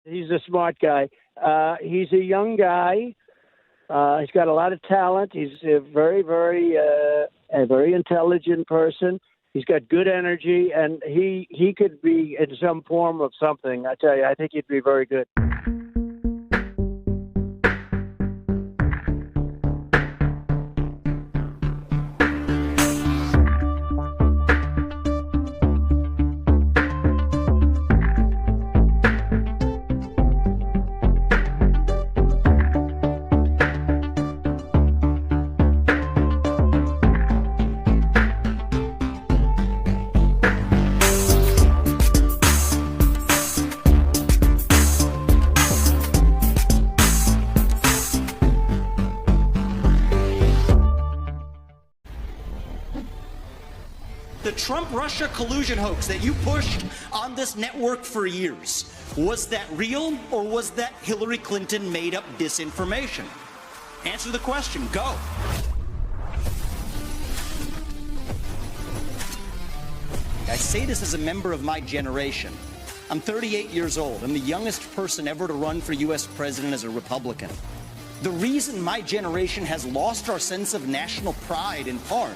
He's a smart guy. He's a young guy. He's got a lot of talent. He's a very intelligent person. He's got good energy, and he could be in some form of something. I tell you, I think he'd be very good. The Trump-Russia collusion hoax that you pushed on this network for years, was that real or was that Hillary Clinton made up disinformation? Answer the question. Go. I say this as a member of my generation. I'm 38 years old. I'm the youngest person ever to run for U.S. president as a Republican. The reason my generation has lost our sense of national pride, in part,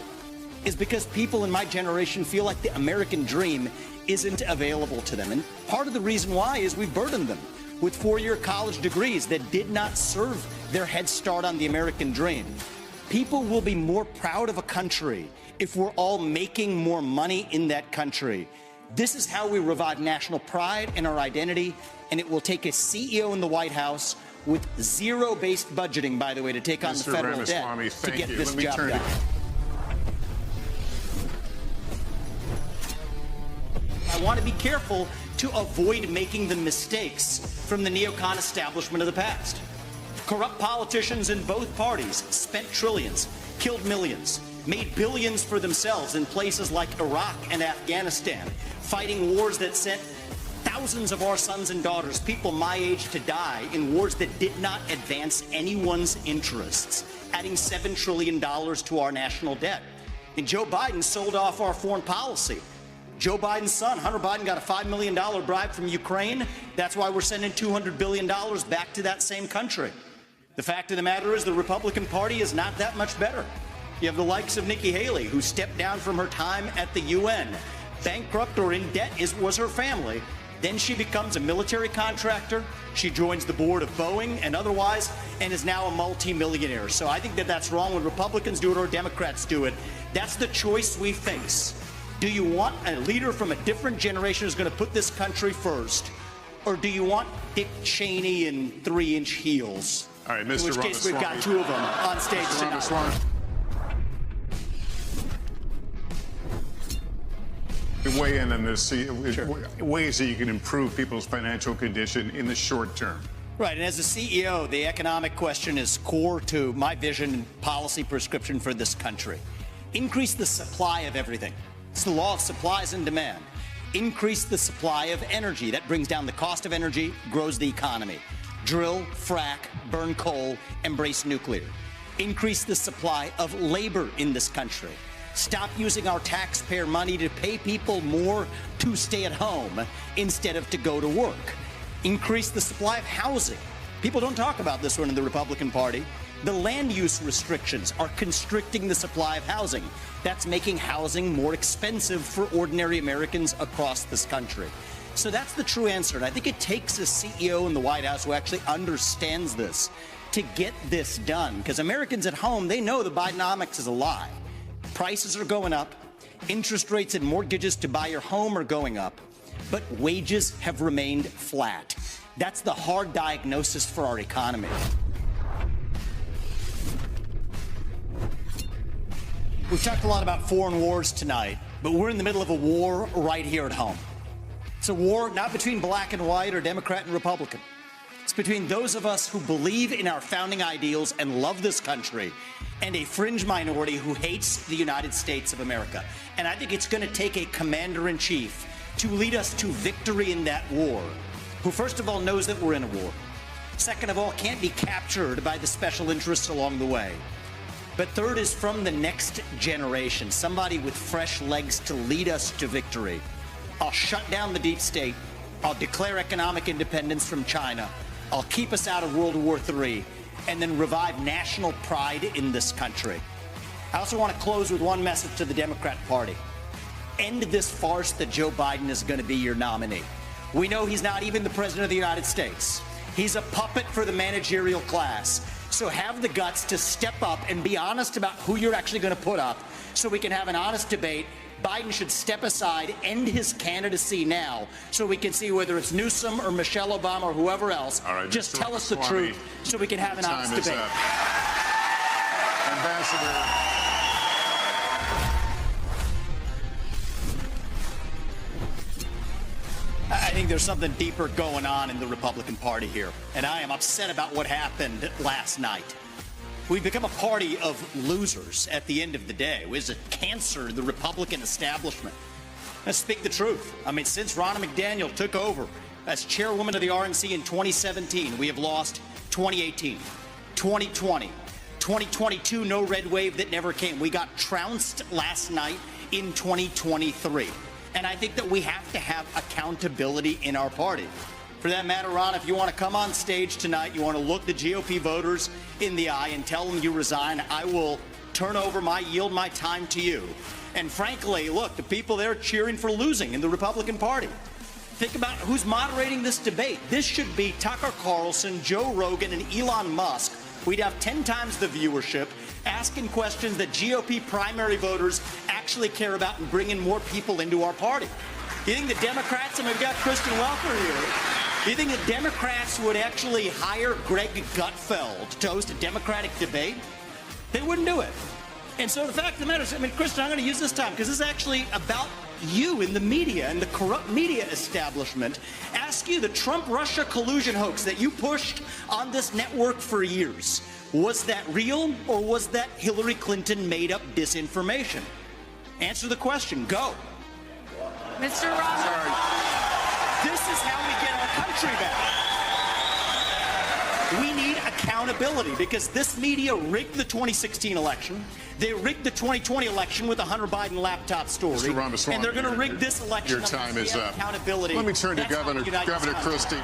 is because people in my generation feel like the American dream isn't available to them. And part of the reason why is we burdened them with four-year college degrees that did not serve their head start on the American dream. People will be more proud of a country if we're all making more money in that country. This is how we revive national pride and our identity, and it will take a CEO in the White House with zero-based budgeting, by the way, to take on the federal debt to get this job done. I want to be careful to avoid making the mistakes from the neocon establishment of the past. Corrupt politicians in both parties spent trillions, killed millions, made billions for themselves in places like Iraq and Afghanistan, fighting wars that sent thousands of our sons and daughters, people my age, to die in wars that did not advance anyone's interests, adding $7 trillion to our national debt. And Joe Biden sold off our foreign policy. Joe Biden's son, Hunter Biden, got a $5 million bribe from Ukraine. That's why we're sending $200 billion back to that same country. The fact of the matter is the Republican Party is not that much better. You have the likes of Nikki Haley, who stepped down from her time at the UN. Bankrupt or in debt was her family. Then she becomes a military contractor. She joins the board of Boeing and otherwise, and is now a multimillionaire. So I think that that's wrong when Republicans do it or Democrats do it. That's the choice we face. Do you want a leader from a different generation who's going to put this country first? Or do you want Dick Cheney in 3-inch heels? All right, Mr. In which case, we've got two of them on stage tonight. Weigh in on this, Sure. ways that you can improve people's financial condition in the short term. Right, and as a CEO, the economic question is core to my vision and policy prescription for this country. Increase the supply of everything. It's the law of supplies and demand. Increase the supply of energy. That brings down the cost of energy, grows the economy. Drill, frack, burn coal, embrace nuclear. Increase the supply of labor in this country. Stop using our taxpayer money to pay people more to stay at home instead of to go to work. Increase the supply of housing. People don't talk about this one in the Republican Party. The land use restrictions are constricting the supply of housing. That's making housing more expensive for ordinary Americans across this country. So that's the true answer. And I think it takes a CEO in the White House who actually understands this to get this done. Because Americans at home, they know the Bidenomics is a lie. Prices are going up. Interest rates and mortgages to buy your home are going up. But wages have remained flat. That's the hard diagnosis for our economy. We've talked a lot about foreign wars tonight, but we're in the middle of a war right here at home. It's a war not between black and white or Democrat and Republican. It's between those of us who believe in our founding ideals and love this country and a fringe minority who hates the United States of America. And I think it's going to take a commander-in-chief to lead us to victory in that war, who first of all knows that we're in a war. Second of all, can't be captured by the special interests along the way. But third is from the next generation, somebody with fresh legs to lead us to victory. I'll shut down the deep state. I'll declare economic independence from China. I'll keep us out of World War III, and then revive national pride in this country. I also want to close with one message to the Democrat Party. End this farce that Joe Biden is going to be your nominee. We know he's not even the President of the United States. He's a puppet for the managerial class. So have the guts to step up and be honest about who you're actually going to put up so we can have an honest debate. Biden should step aside, end his candidacy now, so we can see whether it's Newsom or Michelle Obama or whoever else. All right, just Mr. tell us the truth so we can have an honest debate. Ambassador. I think there's something deeper going on in the Republican Party here, and I am upset about what happened last night. We've become a party of losers at the end of the day. It was a cancer to the Republican establishment. Let's speak the truth. I mean, since Ronna McDaniel took over as chairwoman of the RNC in 2017, we have lost 2018, 2020, 2022, no red wave that never came. We got trounced last night in 2023. And I think that we have to have accountability in our party. For that matter, Ron, if you want to come on stage tonight, you want to look the GOP voters in the eye and tell them you resign, I will yield my time to you. And frankly, look, the people there cheering for losing in the Republican Party. Think about who's moderating this debate. This should be Tucker Carlson, Joe Rogan, and Elon Musk. We'd have 10 times the viewership, asking questions that GOP primary voters actually care about and bringing more people into our party. You think the Democrats, and we've got Kristen Welker here, do you think the Democrats would actually hire Greg Gutfeld to host a Democratic debate? They wouldn't do it. And so the fact of the matter is, I mean, Kristen, I'm going to use this time because this is actually about you in the media and the corrupt media establishment. Ask you, the Trump-Russia collusion hoax that you pushed on this network for years, was that real or was that Hillary Clinton made up disinformation? Answer the question. Go. Mr. Roberts. This is how we get our country back. We need accountability because this media rigged the 2016 election. They rigged the 2020 election with a Hunter Biden laptop story. Mr. Ramaswamy, and they're going to rig this election. Your time is up. Accountability. Let me turn to That's Governor Christie.